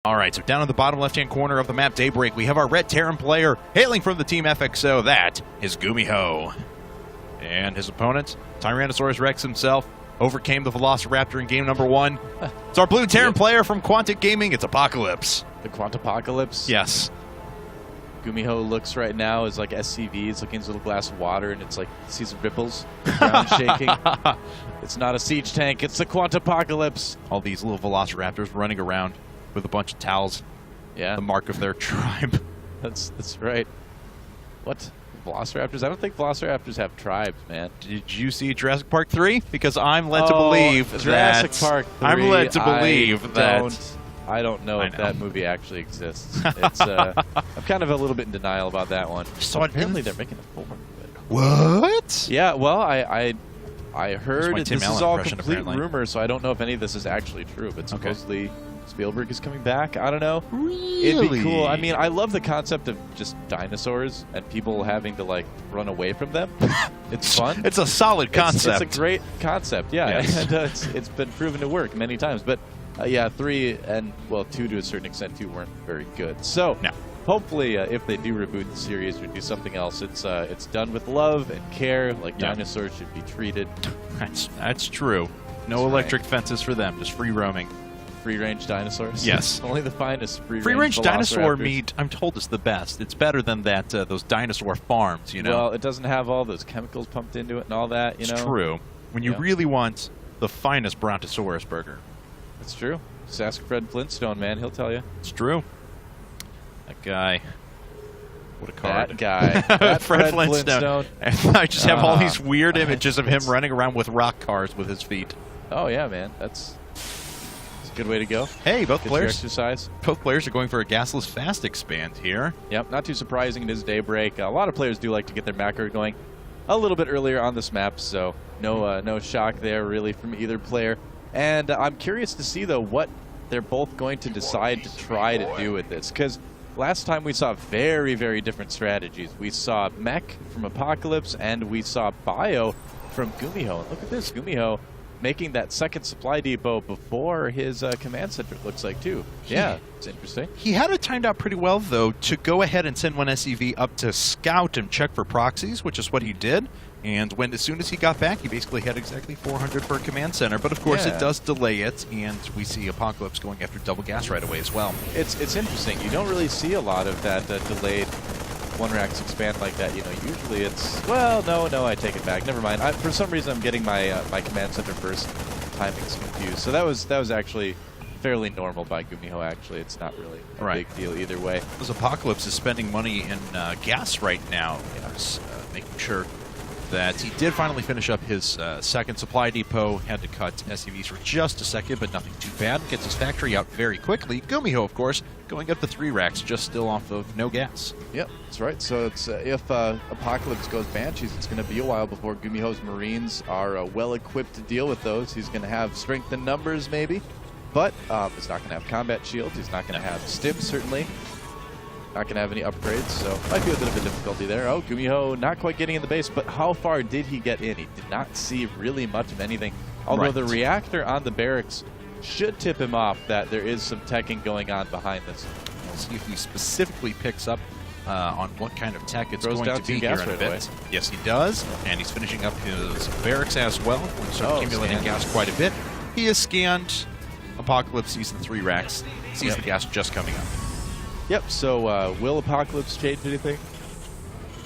All right, so down in the bottom left-hand corner of the map, Daybreak, we have our red Terran player hailing from the team FXO. That is GuMiho. And his opponent, Tyrannosaurus Rex himself, overcame the Velociraptor in game number 1. It's our blue Terran player from Quantic Gaming. It's Apocalypse. The Quantic.Apocalypse? Yes. GuMiho looks right now is like SCV. It's looking into a little glass of water, and it's like, sees some ripples, ground shaking. It's not a siege tank. It's the Quantic.Apocalypse. All these little Velociraptors running around with a bunch of towels. Yeah. The mark of their tribe. That's right. What? Velociraptors? I don't think Velociraptors have tribes, man. Did you see Jurassic Park 3? Because I'm led to believe Jurassic that... Park 3, I'm led to believe I don't know if that movie actually exists. It's, I'm kind of a little bit in denial about that one. So apparently they're making a 4 of it. What? Yeah, well, I heard this is all complete apparently. rumor, so I don't know if any of this is actually true, but supposedly Spielberg is coming back. I don't know. Really? It'd be cool. I mean, I love the concept of just dinosaurs and people having to, like, run away from them. It's fun. It's a solid concept. It's a great concept, yeah. Yes. And it's been proven to work many times. But, yeah, 3 and, well, 2 to a certain extent, 2 weren't very good. So, no. Hopefully, if they do reboot the series or do something else, it's done with love and care, like dinosaurs should be treated. That's true. No electric fences for them, just free roaming. Free-range dinosaurs? Yes. Only the finest free-range dinosaur meat, I'm told, is the best. It's better than that those dinosaur farms, you know? Well, it doesn't have all those chemicals pumped into it and all that, you know? It's true. When you really want the finest Brontosaurus burger. That's true. Just ask Fred Flintstone, man. He'll tell you. It's true. That guy. What a card. That guy. That Fred Flintstone. And I just have all these weird images of him running around with rock cars with his feet. Oh, yeah, man. That's a good way to go. Hey, both players. Exercise. Both players are going for a gasless fast expand here. Yep, not too surprising. It is Daybreak. A lot of players do like to get their macro going a little bit earlier on this map, so no shock there really from either player. And I'm curious to see, though, what they're both going to decide to try to do with this, because last time we saw very, very different strategies. We saw Mech from Apocalypse, and we saw Bio from GuMiho. And look at this, GuMiho making that second supply depot before his command center, it looks like, too. Yeah, it's interesting. He had it timed out pretty well, though, to go ahead and send one SCV up to scout and check for proxies, which is what he did. And as soon as he got back, he basically had exactly 400 per command center. But of course, it does delay it, and we see Apocalypse going after double gas right away as well. It's interesting. You don't really see a lot of that delayed one-racks expand like that. You know, usually it's, well, no, I take it back. Never mind. For some reason, I'm getting my my command center burst timings confused. So that was actually fairly normal by GuMiho. Actually, it's not really a big deal either way. Because Apocalypse is spending money in gas right now, making sure that he did finally finish up his second supply depot. Had to cut SCVs for just a second, but nothing too bad. Gets his factory out very quickly. GuMiho, of course, going up to 3 racks, just still off of no gas. Yep, that's right. So it's if Apocalypse goes Banshees, it's going to be a while before GuMiho's Marines are well-equipped to deal with those. He's going to have strength in numbers, maybe, but he's not going to have combat shields. He's not going to have stims, certainly. Not going to have any upgrades, so might be a bit of a difficulty there. Oh, GuMiho not quite getting in the base, but how far did he get in? He did not see really much of anything, although the reactor on the barracks should tip him off that there is some teching going on behind this. We'll see if he specifically picks up on what kind of tech it's going to be here in a bit. Yes, he does, and he's finishing up his barracks as well. We're sort of accumulating gas quite a bit. He is scanned. Apocalypse sees the 3 racks, sees the gas just coming up. Yep, so will Apocalypse change anything?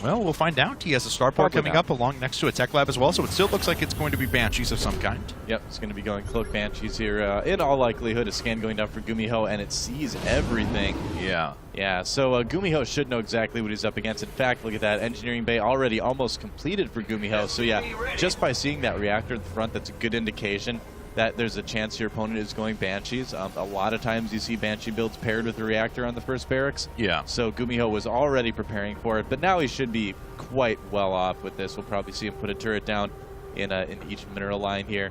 Well, we'll find out. He has a starport coming up along next to a tech lab as well, so it still looks like it's going to be Banshees of some kind. Yep, it's going to be going Cloak Banshees here. In all likelihood, a scan going down for GuMiho, and it sees everything. Yeah. Yeah, so GuMiho should know exactly what he's up against. In fact, look at that. Engineering bay already almost completed for GuMiho. So yeah, just by seeing that reactor at the front, that's a good indication that there's a chance your opponent is going Banshees. A lot of times you see Banshee builds paired with the reactor on the first barracks. Yeah. So GuMiho was already preparing for it, but now he should be quite well off with this. We'll probably see him put a turret down in each mineral line here.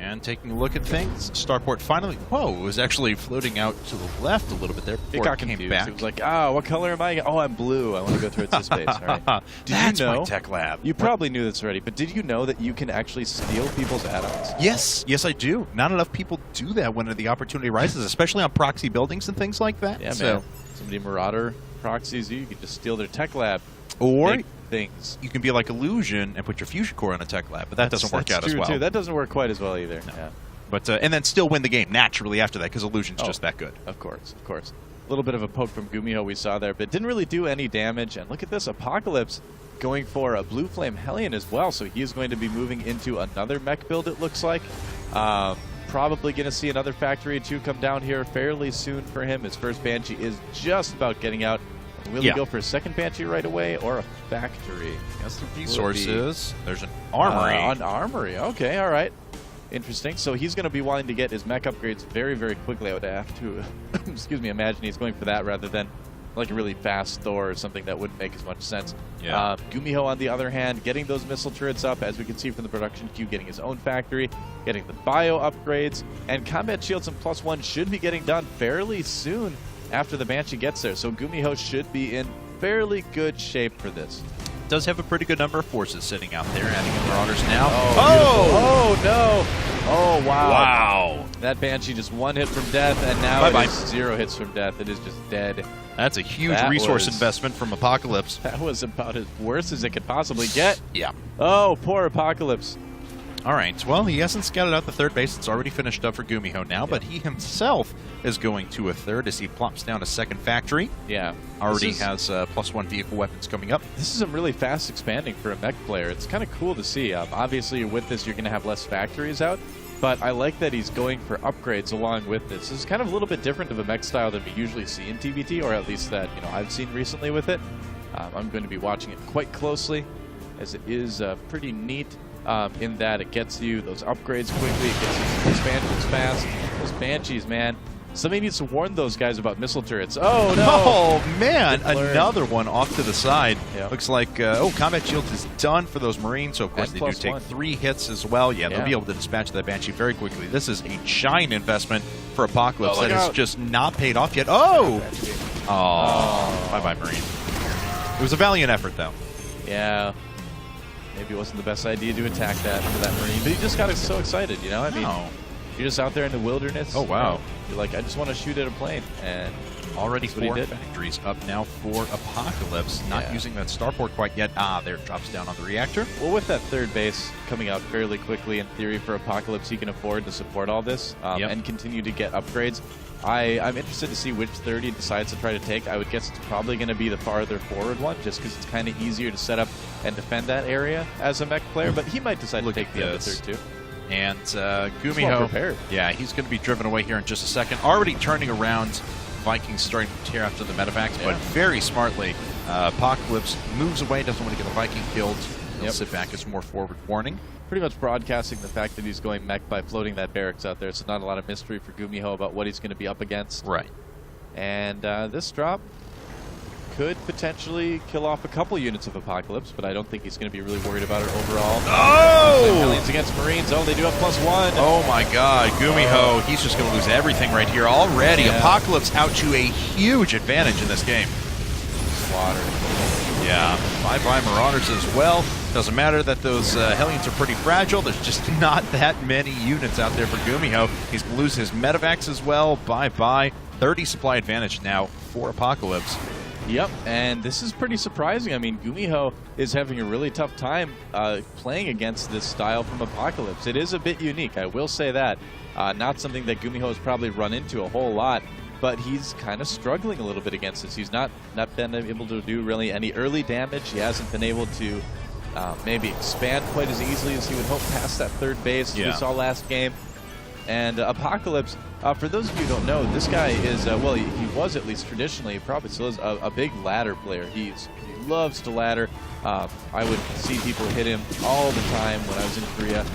And taking a look at things, Starport finally, whoa, it was actually floating out to the left a little bit there before got it came confused. back. It was like, what color am I? Oh, I'm blue. I want to go towards this space. All right. Did That's you know, my tech lab. You probably knew this already, but did you know that you can actually steal people's add-ons? Yes, yes I do. Not enough people do that when the opportunity arises, especially on proxy buildings and things like that. Yeah, so, man. Somebody Marauder proxies you can just steal their tech lab. or Make things. you can be like Illusion and put your fusion core on a tech lab, but that doesn't work out as well. Too. That doesn't work quite as well either. No. Yeah. But and then still win the game naturally after that because Illusion's just that good. Of course, of course. A little bit of a poke from GuMiho we saw there, but didn't really do any damage. And look at this, Apocalypse going for a Blue Flame Hellion as well, so he is going to be moving into another mech build, it looks like. Probably going to see another Factory 2 come down here fairly soon for him. His first Banshee is just about getting out. Will he go for a second Banshee right away or a Factory? That's the resources. There's an Armory. An Armory, okay, all right. Interesting. So he's going to be wanting to get his mech upgrades very, very quickly. I would have to, excuse me, imagine he's going for that rather than like a really fast Thor or something that wouldn't make as much sense. Yeah. GuMiho, on the other hand, getting those missile turrets up, as we can see from the production queue, getting his own factory, getting the bio upgrades, and combat shields and +1 should be getting done fairly soon after the Banshee gets there. So GuMiho should be in fairly good shape for this. Does have a pretty good number of forces sitting out there, adding in Marauders now. Oh no! Oh, wow. Wow. That Banshee just one hit from death, and now it is 0 hits from death. It is just dead. That's a huge resource investment from Apocalypse. That was about as worse as it could possibly get. Yeah. Oh, poor Apocalypse. All right. Well, he hasn't scouted out the third base. It's already finished up for GuMiho now, but he himself is going to a third as he plops down a second factory. Yeah. Already has +1 vehicle weapons coming up. This is a really fast expanding for a mech player. It's kind of cool to see. Obviously, with this, you're going to have less factories out, but I like that he's going for upgrades along with this. This is kind of a little bit different of a mech style than we usually see in TBT, or at least that I've seen recently with it. I'm going to be watching it quite closely, as it is pretty neat. In that it gets you those upgrades quickly, it gets you some expansions fast. Those Banshees, man. Somebody needs to warn those guys about missile turrets. Oh, no! Oh, man! Another one off to the side. Yep. Looks like, combat shields is done for those Marines, so of course And they do take +1. 3 hits as well. Yeah, they'll be able to dispatch that Banshee very quickly. This is a giant investment for Apocalypse that has just not paid off yet. Oh! Oh, bye-bye, Marine. It was a valiant effort, though. Yeah. Maybe it wasn't the best idea to attack that for that Marine, but he just got so excited, I mean, you're just out there in the wilderness. Oh, wow. You're like, I just want to shoot at a plane, and already that's what he 4 did. factories up now for Apocalypse. Not using that starport quite yet. There it drops down on the reactor. Well, with that third base coming out fairly quickly, in theory, for Apocalypse, he can afford to support all this and continue to get upgrades. I'm interested to see which third he decides to try to take. I would guess it's probably going to be the farther forward one, just because it's kind of easier to set up and defend that area as a mech player, but he might decide to take the other third too. And GuMiho, well prepared. Yeah, he's going to be driven away here in just a second. Already turning around, Vikings starting to tear after the medevacs, but very smartly, Apocalypse moves away, doesn't want to get the Viking killed. He'll sit back as more forward warning. Pretty much broadcasting the fact that he's going mech by floating that barracks out there, so not a lot of mystery for GuMiho about what he's going to be up against. Right. And this drop could potentially kill off a couple units of Apocalypse, but I don't think he's going to be really worried about it overall. Oh! Hellions against Marines. Oh, they do have +1. Oh my god, GuMiho, he's just going to lose everything right here already. Apocalypse out to a huge advantage in this game. Slaughter. Yeah, bye-bye Marauders as well. Doesn't matter that those Hellions are pretty fragile. There's just not that many units out there for GuMiho. He's going to lose his medevacs as well. Bye-bye. 30 supply advantage now for Apocalypse. Yep, and this is pretty surprising. I mean, GuMiho is having a really tough time playing against this style from Apocalypse. It is a bit unique, I will say that. Not something that GuMiho has probably run into a whole lot, but he's kind of struggling a little bit against this. He's not been able to do really any early damage. He hasn't been able to maybe expand quite as easily as he would hope past that third base we saw last game. And Apocalypse, for those of you who don't know, this guy is, well, he was at least traditionally, probably still is, a big ladder player. He loves to ladder. I would see people hit him all the time when I was in Korea.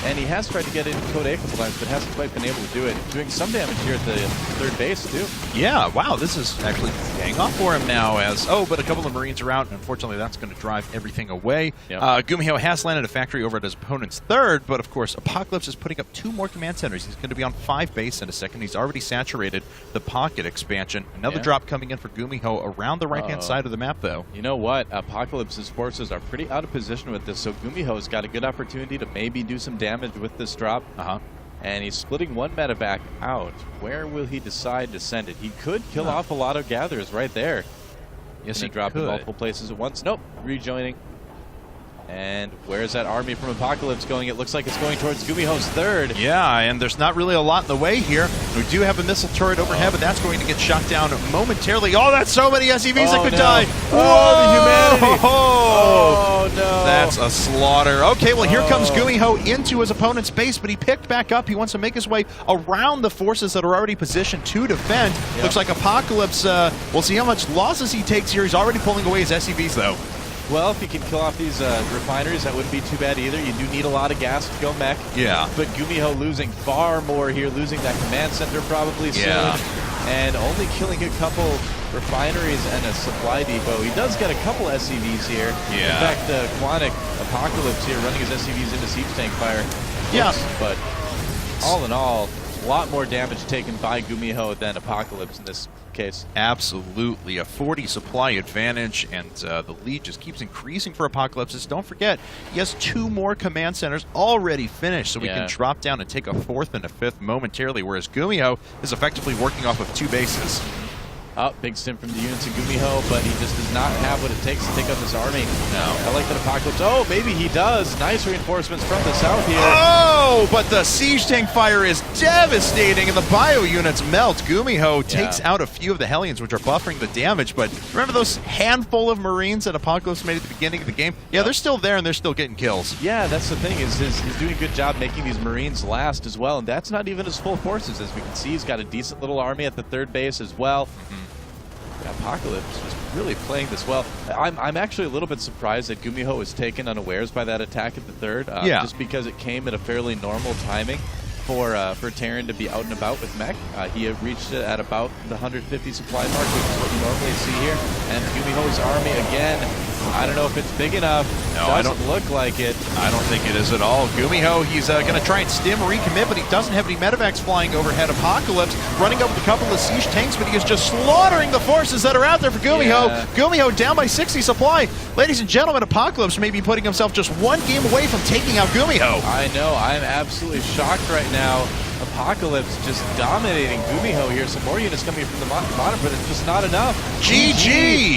and he has tried to get into Code A a couple times, but hasn't quite been able to do it. Doing some damage here at the third base, too. Yeah, wow, this is actually paying off for him now as, but a couple of Marines are out, and unfortunately that's going to drive everything away. Yep. GuMiho has landed a factory over at his opponent's third, but of course, Apocalypse is putting up 2 more command centers. He's going to be on 5 base in a second. He's already saturated the pocket expansion. Another drop coming in for GuMiho around the right-hand side of the map, though. You know what? Apocalypse's forces are pretty out of position with this, so GuMiho's got a good opportunity to maybe do some damage with this drop. And he's splitting one medevac out. Where will he decide to send it? He could kill off a lot of gatherers right there. Yes, he drop could. in multiple places at once. Nope, rejoining. And where's that army from Apocalypse going? It looks like it's going towards GuMiho's third. Yeah, and there's not really a lot in the way here. We do have a missile turret overhead, but that's going to get shot down momentarily. Oh, that's so many SCVs that could die. Oh, the humanity. Oh, no. That's a slaughter. Okay, well, here comes GuMiho into his opponent's base, but he picked back up. He wants to make his way around the forces that are already positioned to defend. Looks like Apocalypse, we'll see how much losses he takes here. He's already pulling away his SCVs, though. Well, if you can kill off these refineries, that wouldn't be too bad either. You do need a lot of gas to go mech. Yeah. But GuMiho losing far more here, losing that command center probably soon. And only killing a couple refineries and a supply depot. He does get a couple SCVs here. Yeah. In fact, Quantic.Apocalypse here running his SCVs into siege tank fire. Yeah. But all in all, a lot more damage taken by GuMiho than Apocalypse in this case. Absolutely. A 40 supply advantage, and the lead just keeps increasing for Apocalypse. Don't forget, he has 2 more command centers already finished, so we can drop down and take a 4th and a 5th momentarily, whereas GuMiho is effectively working off of 2 bases. Oh, big stim from the units in GuMiho, but he just does not have what it takes to take out this army. No. I like that Apocalypse. Oh, maybe he does. Nice reinforcements from the south here. Oh, but the siege tank fire is devastating, and the bio units melt. GuMiho takes out a few of the Hellions, which are buffering the damage, but remember those handful of Marines that Apocalypse made at the beginning of the game? Yeah, they're still there, and they're still getting kills. Yeah, that's the thing, is he's doing a good job making these Marines last as well, and that's not even his full forces. As we can see, he's got a decent little army at the third base as well. Apocalypse was really playing this well. I'm actually a little bit surprised that GuMiho was taken unawares by that attack at the third. Just because it came at a fairly normal timing for Terran to be out and about with mech. He had reached it at about the 150 supply mark, which is what you normally see here. And GuMiho's army again, I don't know if it's big enough. No, doesn't look like it. I don't think it is at all. GuMiho, he's going to try and stim recommit, but he doesn't have any medevacs flying overhead. Apocalypse running up with a couple of siege tanks, but he is just slaughtering the forces that are out there for GuMiho. GuMiho down by 60 supply. Ladies and gentlemen, Apocalypse may be putting himself just 1 game away from taking out GuMiho. I know. I'm absolutely shocked right now. Apocalypse just dominating GuMiho here. Some more units coming from the bottom, but it's just not enough. GG!